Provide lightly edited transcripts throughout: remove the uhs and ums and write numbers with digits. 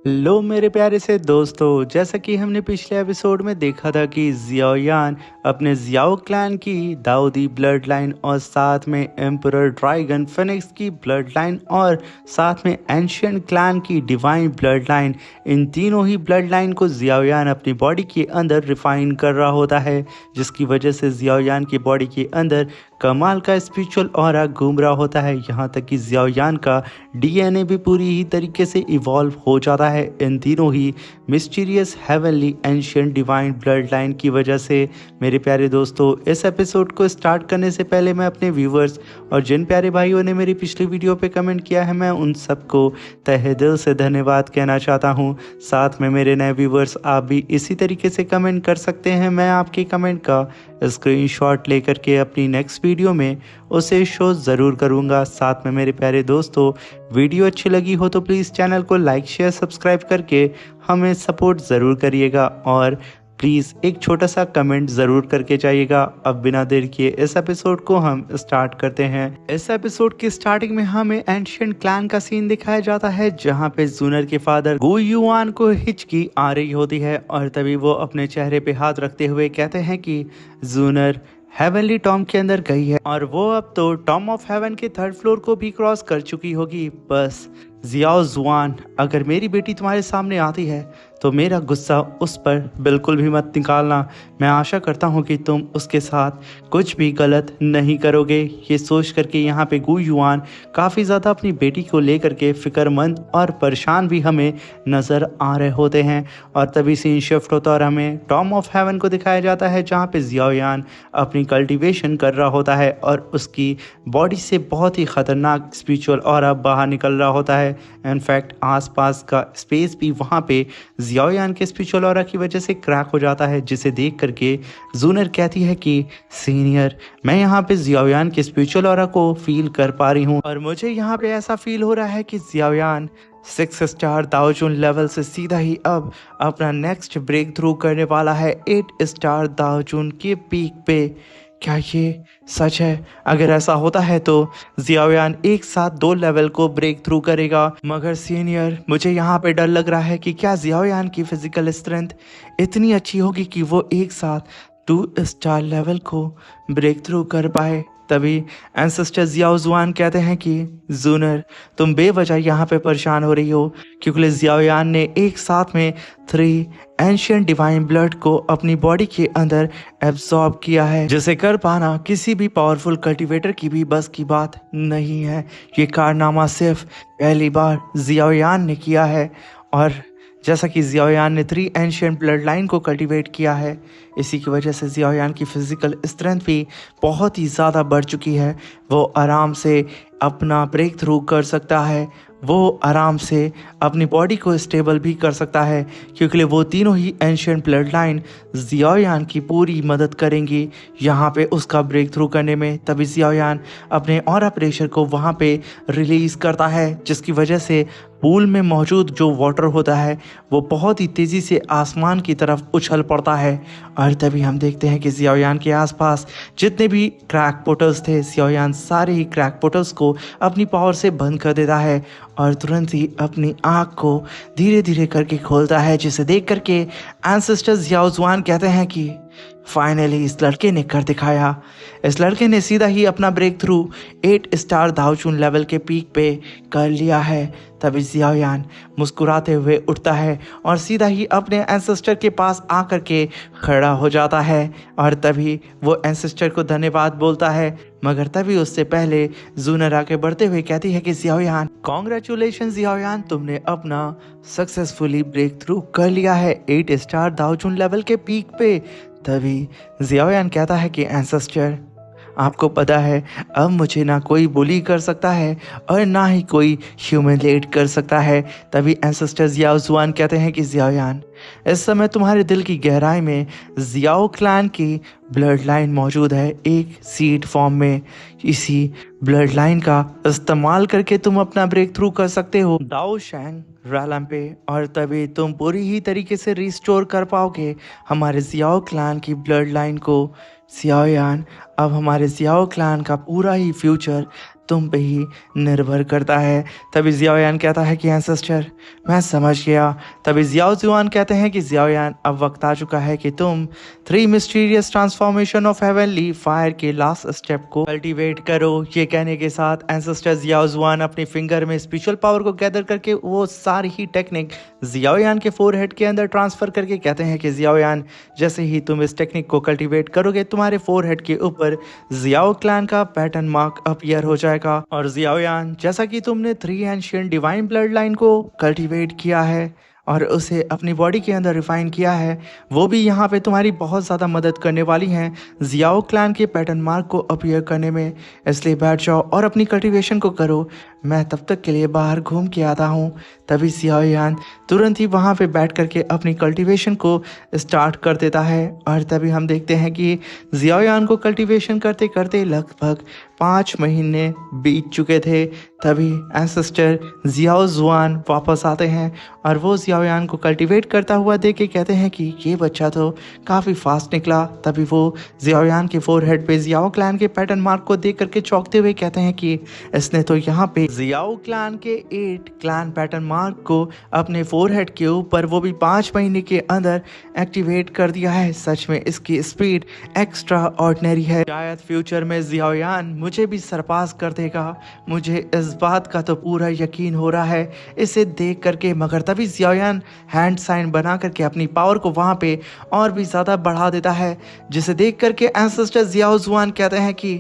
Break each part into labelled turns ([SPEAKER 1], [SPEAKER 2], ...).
[SPEAKER 1] लो मेरे प्यारे से दोस्तों, जैसा कि हमने पिछले एपिसोड में देखा था कि जियाओयान अपने जियाओ क्लैन की दाऊदी ब्लड लाइन और साथ में एम्परर ड्रैगन फिनिक्स की ब्लड लाइन और साथ में एंशिएंट क्लैन की डिवाइन ब्लड लाइन, इन तीनों ही ब्लड लाइन को जियाओयान अपनी बॉडी के अंदर रिफाइन कर रहा होता है, जिसकी वजह से जियाओयान की बॉडी के अंदर कमाल का स्पिरिचुअल ऑरा घूम रहा होता है। यहाँ तक कि जियाओयान का डीएनए भी पूरी ही तरीके से इवॉल्व हो जाता है इन तीनों ही mysterious heavenly ancient divine blood line की वजह से। मेरे प्यारे दोस्तों, इस एपिसोड को स्टार्ट करने से पहले मैं अपने व्यूवर्स और जिन प्यारे भाइयों ने मेरी पिछली वीडियो पे कमेंट किया है, मैं उन सबको तहे दिल से धन्यवाद कहना चाहता हूँ। साथ में मेरे नए व्यूवर्स, आप भी इसी तरीके से कमेंट कर सकते हैं। मैं आपके कमेंट का स्क्रीनशॉट लेकर के अपनी नेक्स्ट वीडियो में उसे शो ज़रूर करूँगा। साथ में मेरे प्यारे दोस्तों, वीडियो अच्छी लगी हो तो प्लीज़ चैनल को लाइक शेयर सब्सक्राइब करके हमें सपोर्ट ज़रूर करिएगा और प्लीज़ एक छोटा सा कमेंट ज़रूर करके जाइएगा। अब बिना देर किए इस एपिसोड को हम स्टार्ट करते हैं। इस एपिसोड की स्टार्टिंग में हमें एंशिएंट क्लैन का सीन दिखाया जाता है, जहां पे जूनर के फादर गु युआन को हिचकी आ रही होती है और तभी वो अपने चेहरे पे हाथ रखते हुए कहते हैं कि जूनर हेवनली टॉम के अंदर गई है और वो अब तो टॉम ऑफ हेवन के 3rd फ्लोर को भी क्रॉस कर चुकी होगी। बस जियाओ जुआन, अगर मेरी बेटी तुम्हारे सामने आती है तो मेरा गुस्सा उस पर बिल्कुल भी मत निकालना। मैं आशा करता हूँ कि तुम उसके साथ कुछ भी गलत नहीं करोगे। ये सोच करके यहाँ पे गु युआन काफ़ी ज़्यादा अपनी बेटी को लेकर के फिक्रमंद और परेशान भी हमें नज़र आ रहे होते हैं। और तभी सीन शिफ्ट होता और हमें टॉम ऑफ हेवन को दिखाया जाता है, जहाँ पे जियाओयान अपनी कल्टीवेशन कर रहा होता है और उसकी बॉडी से बहुत ही ख़तरनाक स्पिरिचुअल ऑरा बाहर निकल रहा होता है। इनफैक्ट आसपास का स्पेस भी वहाँ पे जियाओयान के स्पिरिचुअल ऑरा की वजह से क्रैक हो जाता है, जिसे देख करके जूनर कहती है कि सीनियर, मैं यहाँ पे जियाओयान के स्पिरिचुअल ऑरा को फील कर पा रही हूँ और मुझे यहाँ पे ऐसा फील हो रहा है कि जियाओयान 6 स्टार दाओजुन लेवल से सीधा ही अब अपना नेक्स्ट ब्रेक थ्रू करने वाला है 8 स्टार दाओजुन के पीक पे। क्या ये सच है? अगर ऐसा होता है तो जियाओयान एक साथ 2 लेवल को ब्रेक थ्रू करेगा। मगर सीनियर, मुझे यहाँ पे डर लग रहा है कि क्या जियाओयान की फिजिकल स्ट्रेंथ इतनी अच्छी होगी कि वो एक साथ 2 स्टार लेवल को ब्रेक थ्रू कर पाए। तभी एंसेस्टर जियाओ जुआन कहते हैं कि जूनर, तुम बेवजह यहाँ पे परेशान हो रही हो, क्योंकि जियाओयान ने एक साथ में 3 एंशिएंट डिवाइन ब्लड को अपनी बॉडी के अंदर एब्जॉर्ब किया है, जिसे कर पाना किसी भी पावरफुल कल्टीवेटर की भी बस की बात नहीं है। ये कारनामा सिर्फ पहली बार जियाओयान ने किया है और जैसा कि जियाओयान ने 3 एंशिएंट ब्लड लाइन को कल्टीवेट किया है, इसी की वजह से जियाओयान की फिजिकल स्ट्रेंथ भी बहुत ही ज़्यादा बढ़ चुकी है। वो आराम से अपना ब्रेक थ्रू कर सकता है, वो आराम से अपनी बॉडी को स्टेबल भी कर सकता है, क्योंकि वो तीनों ही एंशिएंट ब्लड लाइन जियाओयान की पूरी मदद करेंगी यहाँ पे उसका ब्रेक थ्रू करने में। तभी जियाओयान अपने ऑरा प्रेशर को वहाँ पे रिलीज़ करता है, जिसकी वजह से पूल में मौजूद जो वाटर होता है वो बहुत ही तेज़ी से आसमान की तरफ उछल पड़ता है। और तभी हम देखते हैं कि जियाओयान के आसपास जितने भी क्रैक पोर्टल्स थे, जियाओयान सारे ही क्रैक पोर्टल्स को अपनी पावर से बंद कर देता है और तुरंत ही अपनी आँख को धीरे धीरे करके खोलता है, जिसे देख करके एंसेस्टर जियाओ जुआन कहते हैं कि फाइनली इस लड़के ने कर दिखाया। इस लड़के ने सीधा ही अपना ब्रेक थ्रू 8 स्टार दाओजुन लेवल के पीक पे कर लिया है। तभी जियाओयान मुस्कुराते हुए उठता है और सीधा ही अपने एंसेस्टर के पास आकर के खड़ा हो जाता है और तभी वो एंसेस्टर को धन्यवाद बोलता है। मगर तभी उससे पहले जूनर आके बढ़ते हुए कहती है कि जियाओयान, कॉन्ग्रेचुलेशन जियाओयान, तुमने अपना सक्सेसफुली ब्रेक थ्रू कर लिया है 8 स्टार दाओजुन लेवल के पीक पे। तभी जियाओयान कहता है कि एंसेस्टर, आपको पता है अब मुझे ना कोई बुली कर सकता है और ना ही कोई ह्यूमिलेट कर सकता है। तभी एंसेस्टर जियाओ जुआन कहते हैं कि जियाओयान, इस समय तुम्हारे दिल की गहराई में जियाओ क्लैन की ब्लड लाइन मौजूद है, एक सीड फॉर्म में। इसी ब्लड लाइन का इस्तेमाल करके तुम अपना ब्रेक थ्रू कर सकते हो दाओ शैंग रैलम पे, और तभी तुम पूरी ही तरीके से रिस्टोर कर पाओगे हमारे जियाओ क्लैन की ब्लड लाइन को। जियाओयान, अब हमारे जियाओ क्लैन का पूरा ही फ्यूचर तुम पे ही निर्भर करता है। तभी जियाओयान कहता है कि एंसेस्टर मैं समझ गया। तभी जियाओ जुआन कहते हैं कि जियाओयान अब वक्त आ चुका है कि तुम 3 mysterious transformation of heavenly fire के लास्ट स्टेप को कल्टीवेट करो। ये कहने के साथ एंसेस्टर जियाओ जुआन अपने फिंगर में स्पिरिचुअल पावर को गैदर करके वो सारी ही टेक्निक जियाओयान के फोरहेड के अंदर ट्रांसफर करके कहते हैं कि जियाओयान जैसे ही तुम इस टेक्निक को कल्टीवेट करोगे तुम्हारे फोरहेड के ऊपर जियाओ क्लैन का पैटर्न मार्क अपीयर हो जाएगा। और जियाओयान जैसा कि तुमने 3 एंशिएंट डिवाइन ब्लड लाइन को कल्टीवेट किया है और उसे अपनी बॉडी के अंदर रिफाइन किया है, वो भी यहाँ पे तुम्हारी बहुत ज़्यादा मदद करने वाली हैं जियाओ क्लैन के पैटर्न मार्क को अपीयर करने में। इसलिए बैठ जाओ और अपनी कल्टीवेशन को करो, मैं तब तक के लिए बाहर घूम के आता हूँ। तभी जियाओयान तुरंत ही वहाँ पे बैठ करके अपनी कल्टीवेशन को स्टार्ट कर देता है। और तभी हम देखते हैं कि जियाओयान को कल्टीवेशन करते करते लगभग 5 महीने बीत चुके थे। तभी एंसेस्टर जियाओ जुआन वापस आते हैं और वो जियाओयान को कल्टीवेट करता हुआ देख के कहते हैं कि ये बच्चा तो काफ़ी फास्ट निकला। तभी वो जियाओयान के फोरहेड पे जियाओ क्लैन के पैटर्न मार्क को देख करके चौंकते हुए कहते हैं कि इसने तो यहाँ पे जियाओ क्लैन के 8 क्लैन पैटर्न मार्क को अपने फोरहेड के ऊपर वो भी 5 महीने के अंदर एक्टिवेट कर दिया है। सच में इसकी स्पीड एक्स्ट्रा ऑर्डिनरी है। शायद फ्यूचर में जियाओयान मुझे भी सरपास कर देगा, मुझे इस बात का तो पूरा यकीन हो रहा है इसे देख करके। मगर तभी जियाओयान हैंड साइन बना करके अपनी पावर को वहाँ पे और भी ज़्यादा बढ़ा देता है, जिसे देख करके एंसेस्टर जियाओ जुआन कहते हैं कि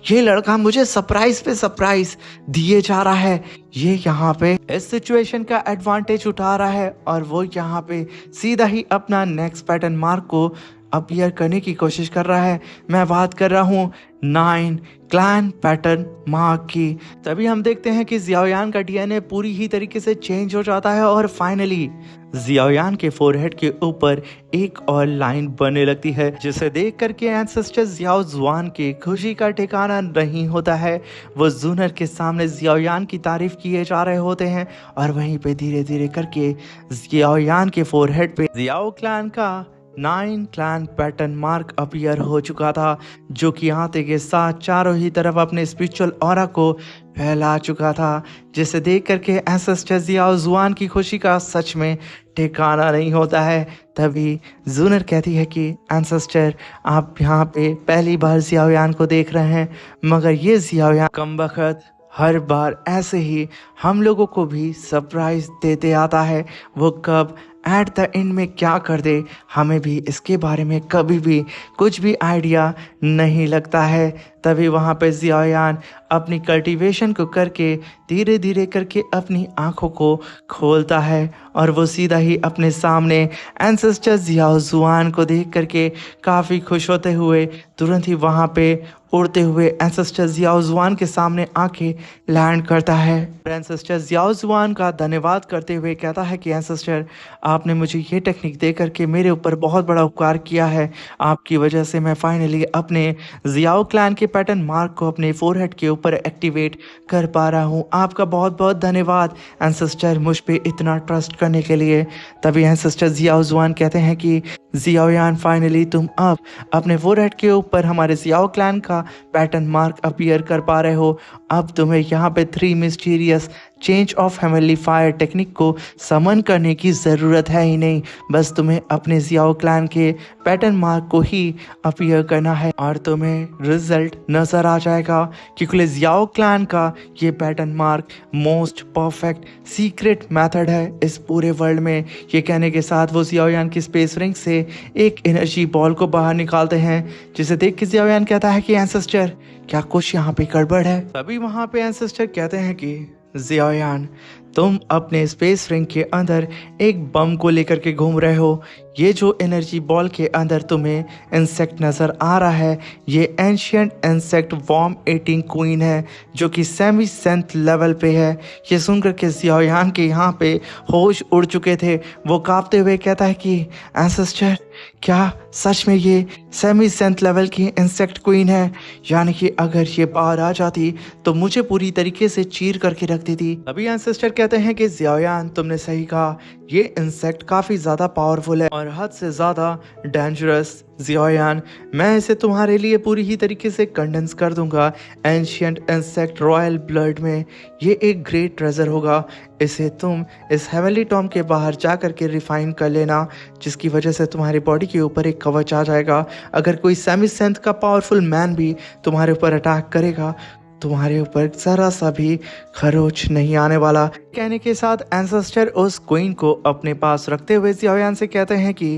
[SPEAKER 1] ये लड़का मुझे सरप्राइज पे सरप्राइज दिए जा रहा है। ये यहाँ पे इस सिचुएशन का एडवांटेज उठा रहा है और वो यहाँ पे सीधा ही अपना नेक्स्ट पैटर्न मार्क को अपीयर करने की कोशिश कर रहा है। मैं बात कर रहा हूँ 9 क्लैन पैटर्न मार्क की। तभी हम देखते हैं कि जियाओयान का डीएनए पूरी ही तरीके से चेंज हो जाता है और फाइनली जियाओयान के फोरहेड के ऊपर एक और लाइन बनने लगती है, जिसे देख करके एंसेस्टर जियाओ जुआन की खुशी का ठिकाना नहीं होता है। वो जूनर के सामने जियाओयान की तारीफ किए जा रहे होते हैं और वहीं पे धीरे धीरे करके जियाओयान के फोरहेड पे जियाओ क्लैन का 9 क्लैन पैटर्न मार्क अपीयर हो चुका था, जो कि आते के साथ चारों ही तरफ अपने स्पिरिचुअल ऑरा को फैला चुका था, जिसे देख करके एंसेस्टर जियाओ जुआन की खुशी का सच में ठिकाना नहीं होता है। तभी जूनर कहती है कि एंसेस्टर आप यहाँ पे पहली बार जियाओयान को देख रहे हैं, मगर ये जियाओयान कमबख्त हर बार ऐसे ही हम लोगों को भी सरप्राइज देते आता है। वो कब एट द एंड में क्या कर दे हमें भी इसके बारे में कभी भी कुछ भी आइडिया नहीं लगता है। तभी वहाँ पे जियाओयान अपनी कल्टीवेशन को करके धीरे धीरे करके अपनी आंखों को खोलता है और वो सीधा ही अपने सामने एंसेस्टर जियाओ जुआन को देख करके काफ़ी खुश होते हुए तुरंत ही वहाँ पे उड़ते हुए एंसेस्टर जियाओ जुआन के सामने आके लैंड करता है। एंसेस्टर जियाओ जुआन का धन्यवाद करते हुए कहता है कि एंसेस्टर आपने मुझे ये टेक्निक दे करके मेरे ऊपर बहुत बड़ा उपकार किया है। आपकी वजह से मैं फाइनली अपने जियाओ क्लैन के पैटर्न मार्क को अपने फोरहेड के ऊपर एक्टिवेट कर पा रहा हूँ। आपका बहुत बहुत धन्यवाद एंसेस्टर मुझ पे इतना ट्रस्ट करने के लिए। तभी एंसेस्टर जियाओ जुआन कहते हैं कि जियाओयान फाइनली तुम अब अपने फोरहेड के ऊपर हमारे जियाओ क्लैन का पैटर्न मार्क अपीयर कर पा रहे हो। अब तुम्हें यहाँ पे 3 mysterious change of heavenly fire technique को समन करने की ज़रूरत है ही नहीं, बस तुम्हें अपने जियाओ क्लैन के पैटर्न मार्क को ही अपीयर करना है और तुम्हें रिजल्ट नज़र आ जाएगा। क्योंकि जियाओ क्लैन का ये pattern mark most perfect secret method है इस पूरे वर्ल्ड में। ये कहने के साथ वो जियाओयान की स्पेस रिंग से एक एनर्जी बॉल को बाहर निकालते हैं, जिसे देख के जियाओयान कहता है कि एंसेस्टर क्या कुछ यहाँ पे गड़बड़ है। तभी वहाँ पे एंसेस्टर कहते हैं कि जियाओयान तुम अपने स्पेस रिंग के अंदर एक बम को लेकर के घूम रहे हो। ये जो एनर्जी बॉल के अंदर तुम्हें इंसेक्ट नज़र आ रहा है, ये ancient insect worm eating queen है, जो कि सेमी सेंथ लेवल पे है। ये सुनकर के जियाओयान के यहाँ पे होश उड़ चुके थे। वो कांपते हुए कहता है कि एंसेस्टर क्या सच में ये सेमी सेंथ लेवल की इंसेक्ट क्वीन है? यानी कि अगर ये बाहर आ जाती तो मुझे पूरी तरीके से चीर करके रख देती। अभी एंसेस्टर कहते हैं कि जियाओयान तुमने सही कहा, ये इंसेक्ट काफ़ी ज़्यादा पावरफुल है और और हद से ज़्यादा डेंजरस। जियायान, मैं इसे तुम्हारे लिए पूरी ही तरीके से कंडेंस कर दूंगा एंशियंट इंसेक्ट रॉयल ब्लड में। ये एक ग्रेट ट्रेजर होगा। इसे तुम इस हेवनली टॉम के बाहर जा कर के रिफाइन कर लेना, जिसकी वजह से तुम्हारी बॉडी के ऊपर एक कवच आ जाएगा। अगर कोई सेमी सेंथ का पावरफुल मैन भी तुम्हारे ऊपर अटैक करेगा, तुम्हारे ऊपर जरा सा भी खरोच नहीं आने वाला। कहने के साथ एंसेस्टर उस क्वीन को अपने पास रखते हुए जियायान से कहते हैं कि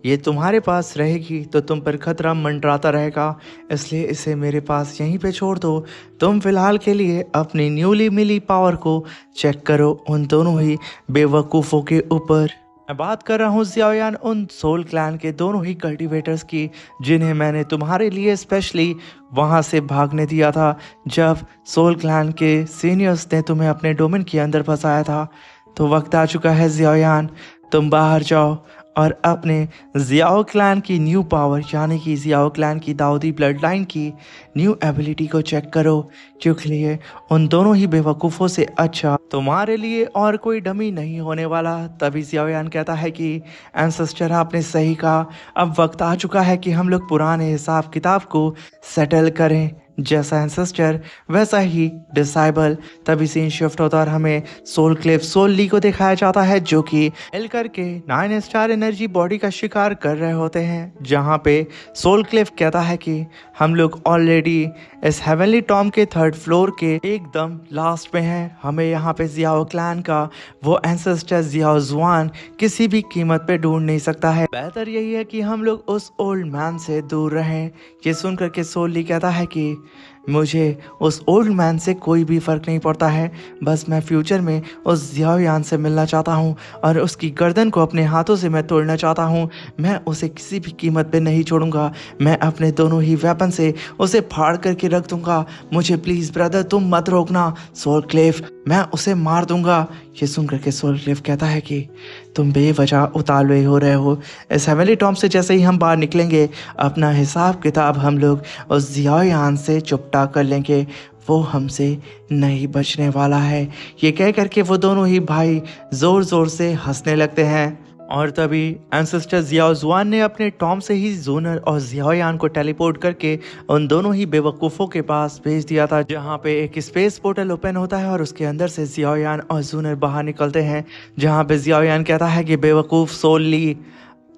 [SPEAKER 1] ये तुम्हारे पास रहेगी तो तुम पर खतरा मंडराता रहेगा, इसलिए इसे मेरे पास यहीं पे छोड़ दो। तुम फिलहाल के लिए अपनी न्यूली मिली पावर को चेक करो उन दोनों ही बेवकूफ़ों के ऊपर। मैं बात कर रहा हूँ जियायान उन सोल क्लैन के दोनों ही कल्टीवेटर्स की, जिन्हें मैंने तुम्हारे लिए स्पेशली वहाँ से भागने दिया था जब सोल क्लैन के सीनियर्स ने तुम्हें अपने डोमेन के अंदर फंसाया था। तो वक्त आ चुका है जियायान, तुम बाहर जाओ और अपने जियाओ क्लैन की न्यू पावर यानी कि जियाओ क्लैन की दाऊदी ब्लड लाइन की न्यू एबिलिटी को चेक करो, क्योंकि लिए उन दोनों ही बेवकूफ़ों से अच्छा तुम्हारे लिए और कोई डमी नहीं होने वाला। तभी जियाओयान कहता है कि एंसेस्टर, आपने सही कहा, अब वक्त आ चुका है कि हम लोग पुराने हिसाब किताब को सेटल करें। जैसा एंसेस्टर वैसा ही डिसाइबल। तभी सीन शिफ्ट होता और हमें सोल क्लिफ सोल ली को दिखाया जाता है, जो कि मिल करके 9 स्टार एनर्जी बॉडी का शिकार कर रहे होते हैं। जहाँ पे सोल क्लिफ कहता है कि हम लोग ऑलरेडी इस हेवनली टॉम के 3rd फ्लोर के एकदम लास्ट में हैं। हमें यहाँ पे जियाओ क्लैन का वो एंसेस्टर जियाओ जुआन किसी भी कीमत पे ढूंढ नहीं सकता है। बेहतर यही है कि हम लोग उस ओल्ड मैन से दूर रहें। ये सुन करके सोल ली कहता है कि मुझे उस ओल्ड मैन से कोई भी फ़र्क नहीं पड़ता है, बस मैं फ्यूचर में उस जियाओयान से मिलना चाहता हूँ और उसकी गर्दन को अपने हाथों से मैं तोड़ना चाहता हूँ। मैं उसे किसी भी कीमत पे नहीं छोड़ूंगा। मैं अपने दोनों ही वेपन से उसे फाड़ करके रख दूंगा। मुझे प्लीज़ ब्रदर तुम मत रोकना सोल क्लिफ, मैं उसे मार दूंगा। ये सुन करके सोल क्लिफ कहता है कि तुम बेवजह उतावले हो रहे हो। इस हेवनली टॉम से जैसे ही हम बाहर निकलेंगे, अपना हिसाब किताब हम लोग उस जियाओयान से चुपटा कर लेंगे। वो हमसे नहीं बचने वाला है। ये कह करके वो दोनों ही भाई ज़ोर ज़ोर से हंसने लगते हैं। और तभी एंसेस्टर जियाओ जुआन ने अपने टॉम से ही जूनर और जियाओयान को टेलीपोर्ट करके उन दोनों ही बेवकूफ़ों के पास भेज दिया था, जहाँ पे एक स्पेस पोर्टल ओपन होता है और उसके अंदर से जियाओयान और जूनर बाहर निकलते हैं। जहाँ पे जियाओयान कहता है कि बेवकूफ़ सोल ली,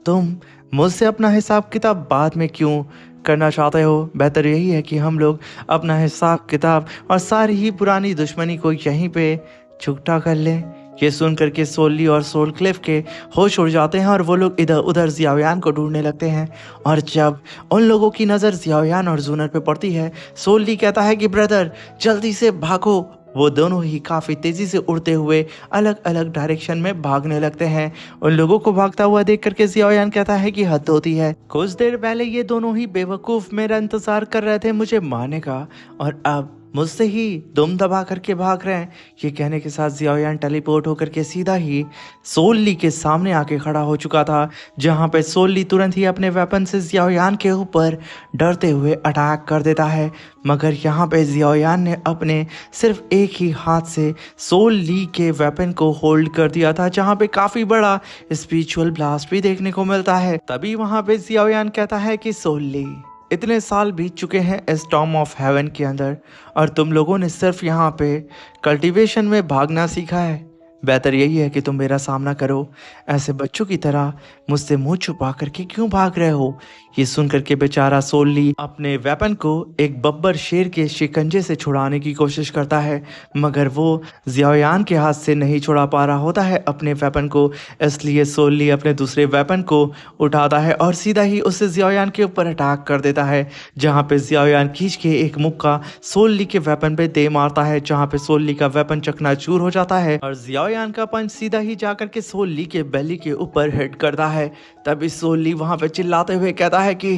[SPEAKER 1] तुम मुझसे अपना हिसाब किताब बाद में क्यों करना चाहते हो? बेहतर यही है कि हम लोग अपना हिसाब किताब और सारी ही पुरानी दुश्मनी को यहीं पे चुकता कर लें। ये सुन करके सोली और सोल क्लिफ के होश उड़ जाते हैं और वो लोग इधर उधर जियाओयान को ढूंढने लगते हैं। और जब उन लोगों की नज़र जियाओयान और जूनर पे पड़ती है, सोली कहता है कि ब्रदर जल्दी से भागो। वो दोनों ही काफ़ी तेज़ी से उड़ते हुए अलग अलग डायरेक्शन में भागने लगते हैं। उन लोगों को भागता हुआ देख करके जियाओयान कहता है कि हद होती है। कुछ देर पहले ये दोनों ही बेवकूफ़ मेरा इंतज़ार कर रहे थे मुझे मारने का, और अब मुझसे ही दुम दबा करके भाग रहे हैं। ये कहने के साथ जियाओयान टेलीपोर्ट होकर के सीधा ही सोल ली के सामने आके खड़ा हो चुका था, जहाँ पे सोल ली तुरंत ही अपने वेपन से जियाओयान के ऊपर डरते हुए अटैक कर देता है। मगर यहाँ पे जियाओयान ने अपने सिर्फ एक ही हाथ से सोल ली के वेपन को होल्ड कर दिया था, जहाँ पे काफ़ी बड़ा स्पिरिचुअल ब्लास्ट भी देखने को मिलता है। तभी वहाँ पे जियाओयान कहता है कि सोल ली, इतने साल बीत चुके हैं इस टॉम ऑफ हेवन के अंदर और तुम लोगों ने सिर्फ यहाँ पे कल्टीवेशन में भागना सीखा है। बेहतर यही है कि तुम मेरा सामना करो। ऐसे बच्चों की तरह मुझसे मुंह छुपा करके क्यों भाग रहे हो? ये सुन करके बेचारा सोल ली अपने वेपन को एक बब्बर शेर के शिकंजे से छुड़ाने की कोशिश करता है, मगर वो जियाओयान के हाथ से नहीं छुड़ा पा रहा होता है अपने वेपन को। इसलिए सोल ली अपने दूसरे वेपन को उठाता है और सीधा ही उसे जियाओयान के ऊपर अटैक कर देता है, जहाँ पे जियाओयान खींच के एक मुक्का सोल ली के वेपन पे दे मारता है, जहाँ पे सोल ली का वेपन चकनाचूर हो जाता है और जियाओयान का पंच सीधा ही जाकर के सोल ली के बेली के ऊपर हिट करता है। तभी सोल ली वहां पे चिल्लाते हुए कहता है कि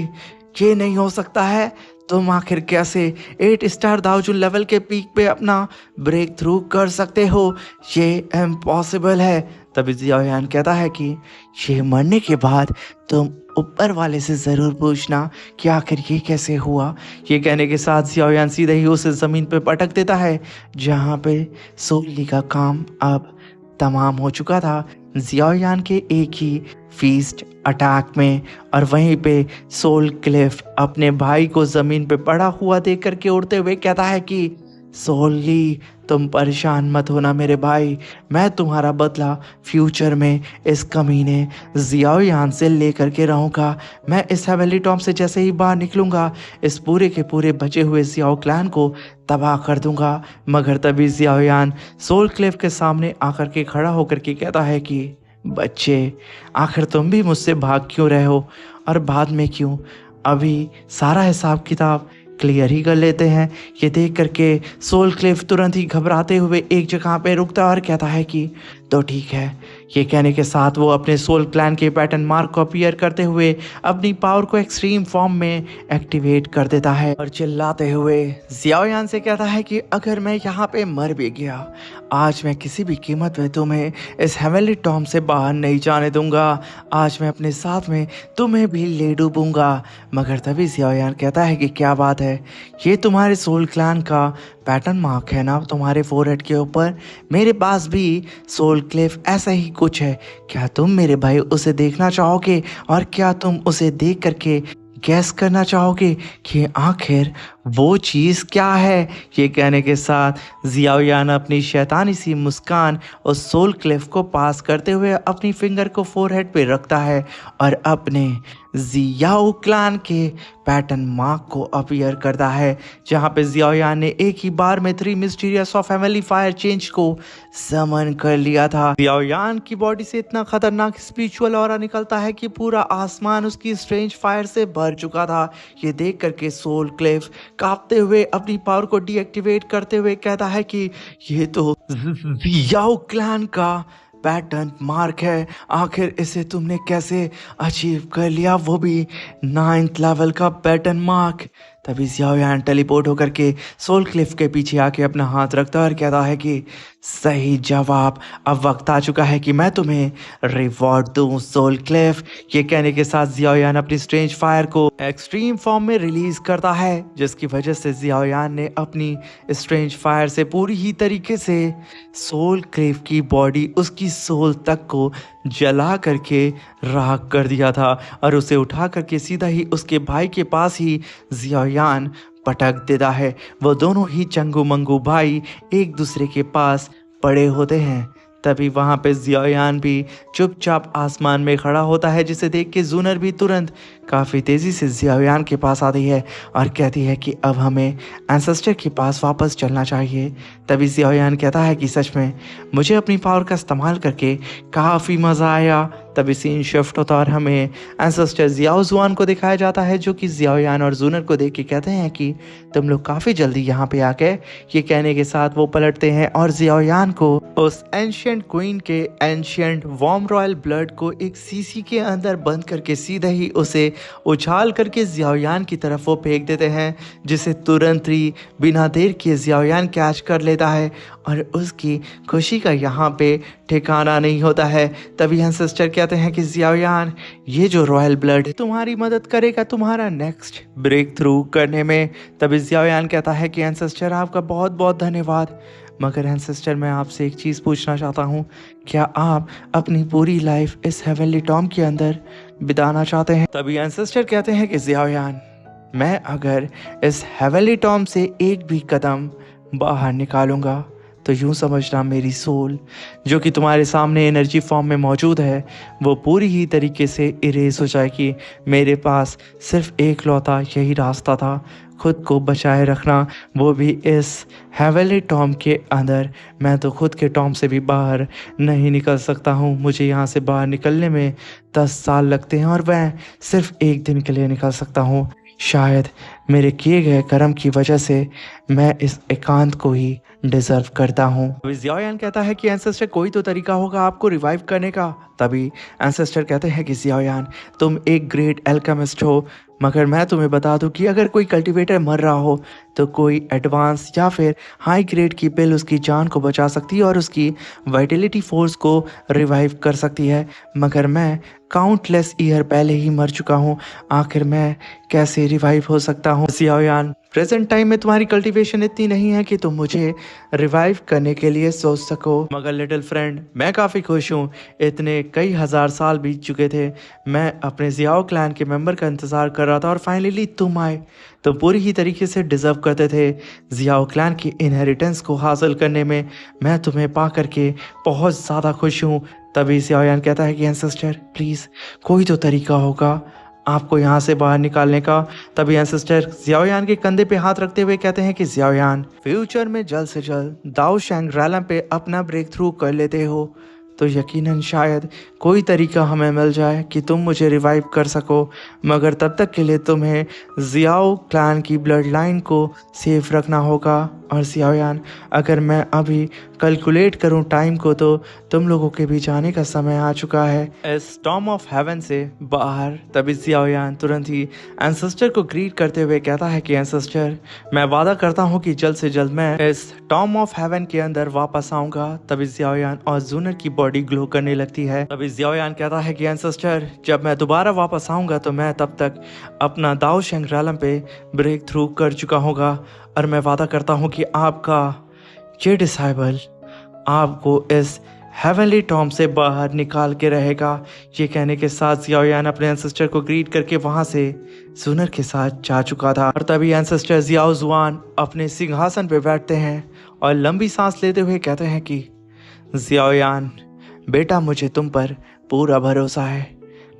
[SPEAKER 1] ये नहीं हो सकता है, तुम आखिर कैसे 8 स्टार दाऊजुन लेवल के पीक पे अपना ब्रेक थ्रू कर सकते हो? ये इम्पॉसिबल है। तभी जियाओयान कहता है कि ये मरने के बाद तुम ऊपर वाले से ज़रूर पूछना कि आखिर ये कैसे हुआ। ये कहने के साथ जियाओयान सीधे ही उसे ज़मीन पे पटक देता है, जहाँ पे सोल ली का काम अब तमाम हो चुका था। जियाओयान के एक ही फीस्ट अटैक में। और वहीं पे सोल क्लिफ अपने भाई को ज़मीन पे पड़ा हुआ देख करके उड़ते हुए कहता है कि सोल ली, तुम परेशान मत होना मेरे भाई, मैं तुम्हारा बदला फ्यूचर में इस कमीने जियाओयान से लेकर के रहूँगा। मैं इस हवेली टॉम से जैसे ही बाहर निकलूँगा, इस पूरे के पूरे बचे हुए जियाओ क्लैन को तबाह कर दूंगा। मगर तभी जियाओयान सोल क्लिफ के सामने आकर के खड़ा होकर के कहता है कि बच्चे, आखिर तुम भी मुझसे भाग क्यों रहे हो, और बाद में क्यों? अभी सारा हिसाब किताब क्लियर ही कर लेते हैं। ये देख करके सोल क्लिफ तुरंत ही घबराते हुए एक जगह पे रुकता और कहता है कि तो ठीक है। ये कहने के साथ वो अपने सोल क्लैन के पैटर्न मार्क को अपीयर करते हुए अपनी पावर को एक्सट्रीम फॉर्म में एक्टिवेट कर देता है और चिल्लाते हुए जियाओयान से कहता है कि अगर मैं यहाँ पे मर भी गया, आज मैं किसी भी कीमत पे तुम्हें इस हेवनली टॉम से बाहर नहीं जाने दूंगा। आज मैं अपने साथ में तुम्हें भी ले डूबूंगा। मगर तभी जियाओयान कहता है कि क्या बात है, ये तुम्हारे सोल क्लैन का पैटर्न मार्क है ना तुम्हारे फोरहेड के ऊपर? मेरे पास भी सोल क्लिफ ऐसा ही कुछ है। क्या तुम मेरे भाई उसे देखना चाहोगे, और क्या तुम उसे देख करके गैस करना चाहोगे कि आखिर वो चीज़ क्या है? ये कहने के साथ जियाओयान अपनी शैतानी सी मुस्कान उस सोल क्लिफ को पास करते हुए अपनी फिंगर को फोरहेड पे रखता है और अपने जियाओ क्लैन के पैटर्न मार्क को अपीयर करता है, जहाँ पे जियाओयान ने एक ही बार में 3 mysterious of family fire change को समन कर लिया था। जियाओयान की बॉडी से इतना खतरनाक स्पिरिचुअल ऑरा निकलता है कि पूरा आसमान उसकी स्ट्रेंज फायर से भर चुका था। ये देख करके सोल क्लिफ कांपते हुए अपनी पावर को डीएक्टिवेट करते हुए कहता है कि ये तो जियाओ क्लैन का पैटर्न मार्क है, आखिर इसे तुमने कैसे अचीव कर लिया, वो भी 9th लेवल का पैटर्न मार्क। तभी जियाओयान टेलीपोर्ट होकर के सोल क्लिफ के पीछे आके अपना हाथ रखता है और कहता है कि सही जवाब, अब वक्त आ चुका है कि मैं तुम्हें रिवॉर्ड दूं सोल क्लिफ। ये कहने के साथ जियाओयान अपनी स्ट्रेंज फायर को एक्सट्रीम फॉर्म में रिलीज करता है, जिसकी वजह से जियाओयान ने अपनी स्ट्रेंज फायर से पूरी ही तरीके से सोल क्लिफ की बॉडी, उसकी सोल तक को जला करके राख कर दिया था और उसे उठा करके सीधा ही उसके भाई के पास ही जियाओयान पटक देता है। वो दोनों ही चंगू मंगू भाई एक दूसरे के पास पड़े होते हैं। तभी वहाँ पे जियाओयान भी चुपचाप आसमान में खड़ा होता है, जिसे देख के जूनर भी तुरंत काफ़ी तेज़ी से जियाओयान के पास आती है और कहती है कि अब हमें एंसेस्टर के पास वापस चलना चाहिए। तभी जियाओयान कहता है कि सच में मुझे अपनी पावर का इस्तेमाल करके काफ़ी मज़ा आया। तभी सीन शिफ्ट होता और हमें एंसेस्टर जियाओ जुआन को दिखाया जाता है, जो कि जियाओयान और जूनर को देख के कहते हैं कि तुम लोग काफ़ी जल्दी यहाँ पे आ गए। ये कहने के साथ वो पलटते हैं और जियाओयान को उस एंशिएंट क्वीन के एंशिएंट वार्म रॉयल ब्लड को एक सीसी के अंदर बंद करके सीधे ही उसे उछाल करके जियाओयान की तरफ वो फेंक देते हैं, जिसे तुरंत ही बिना देर किए जियाओयान कैच कर लेता है और उसकी खुशी का यहाँ पे ठिकाना नहीं होता है। तभी एंसेस्टर कहते हैं कि जियाओयान, ये जो रॉयल ब्लड है तुम्हारी मदद करेगा तुम्हारा नेक्स्ट ब्रेक थ्रू करने में। तभी जियाओयान कहता है कि एंसेस्टर आपका बहुत बहुत धन्यवाद, मगर एंसेस्टर मैं आपसे एक चीज़ पूछना चाहता हूँ, क्या आप अपनी पूरी लाइफ इस हेवनली टॉम के अंदर बिताना चाहते हैं? तभी एंसेस्टर कहते हैं कि जियाओयान, मैं अगर इस हेवनली टॉम से एक भी कदम बाहर निकालूंगा तो यूँ समझना मेरी सोल जो कि तुम्हारे सामने एनर्जी फॉर्म में मौजूद है वो पूरी ही तरीके से इरेज हो जाएगी। मेरे पास सिर्फ एक लौता यही रास्ता था, खुद को बचाए रखना, वो भी इस हेवनली टॉम के अंदर। मैं तो खुद के टॉम से भी बाहर नहीं निकल सकता हूँ। मुझे यहाँ से बाहर निकलने में 10 साल लगते हैं और मैं सिर्फ एक दिन के लिए निकल सकता हूँ। शायद मेरे किए गए कर्म की वजह से मैं इस एकांत को ही डिजर्व करता हूँ। जियाओयान कहता है कि एंसेस्टर कोई तो तरीका होगा आपको रिवाइव करने का। तभी एंसेस्टर कहते हैं कि जियाओयान, तुम एक ग्रेट एल्केमिस्ट हो, मगर मैं तुम्हें बता दूं कि अगर कोई कल्टीवेटर मर रहा हो तो कोई एडवांस या फिर हाई ग्रेड की पिल उसकी जान को बचा सकती है और उसकी वाइटलिटी फोर्स को रिवाइव कर सकती है। मगर मैं काउंटलेस ईयर पहले ही मर चुका हूँ, आखिर मैं कैसे रिवाइव हो सकता हूँ? जियाओयान प्रेजेंट टाइम में तुम्हारी कल्टीवेशन इतनी नहीं है कि तुम मुझे रिवाइव करने के लिए सोच सको। मगर लिटिल फ्रेंड, मैं काफ़ी खुश हूँ। इतने कई हजार साल बीत चुके थे। मैं अपने जियाओ क्लैन के मेंबर का इंतज़ार कर रहा था और फाइनली तुम आए। तुम पूरी ही तरीके से डिज़र्व करते थे जियाओ क्लैन की इनहेरिटेंस को हासिल करने में। मैं तुम्हें पा करके बहुत ज़्यादा खुश हूँ। तभी जियाओयान कहता है कि एंसेस्टर प्लीज़ कोई तो तरीका होगा आपको यहाँ से बाहर निकालने का। तभी एंसेस्टर जियाओयान के कंधे पे हाथ रखते हुए कहते हैं कि जियाओयान, फ्यूचर में जल्द से जल्द दाओ शैंग पे अपना ब्रेक थ्रू कर लेते हो तो यकीनन शायद कोई तरीका हमें मिल जाए कि तुम मुझे रिवाइव कर सको। मगर तब तक के लिए तुम्हें जियाओ क्लैन की ब्लड लाइन को सेफ रखना होगा। और जियाओयान, अगर मैं अभी कैलकुलेट करूं टाइम को तो तुम लोगों के भी जाने का समय आ चुका है इस स्टॉर्म ऑफ हेवन से बाहर। तभी जियाओयान तुरंत ही एंसेस्टर को ग्रीट करते हुए कहता है कि एंसेस्टर, मैं वादा करता हूँ कि जल्द से जल्द मैं इस स्टॉर्म ऑफ हेवन के अंदर वापस आऊंगा। तभी जियाओयान और जूनर की बॉडी ग्लो करने लगती है। तभी जियाओयान कहता है कि एंसेस्टर, जब मैं दोबारा वापस आऊंगा तो मैं तब तक अपना दाओ शैंग पे ब्रेक थ्रू कर चुका होगा। और मैं वादा करता हूँ कि आपका ये डिसाइबल आपको इस हेवनली टॉम से बाहर निकाल के रहेगा। ये कहने के साथ जियाओयान अपने एंसेस्टर को ग्रीट करके वहाँ से जूनर के साथ जा चुका था। और तभी एंसेस्टर जियाओ जुआन अपने सिंहासन पे बैठते हैं और लंबी सांस लेते हुए कहते हैं कि जियाओयान बेटा, मुझे तुम पर पूरा भरोसा है।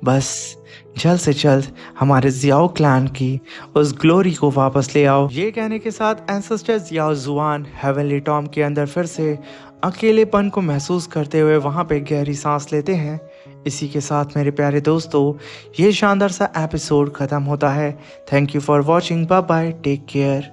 [SPEAKER 1] बस जल्द से जल्द हमारे जियाओ क्लैन की उस ग्लोरी को वापस ले आओ। ये कहने के साथ एंसेस्टर जियाओ जुआन हेवनली टॉम के अंदर फिर से अकेलेपन को महसूस करते हुए वहाँ पे गहरी सांस लेते हैं। इसी के साथ मेरे प्यारे दोस्तों, ये शानदार सा एपिसोड ख़त्म होता है। Thank you for watching. Bye bye, take care.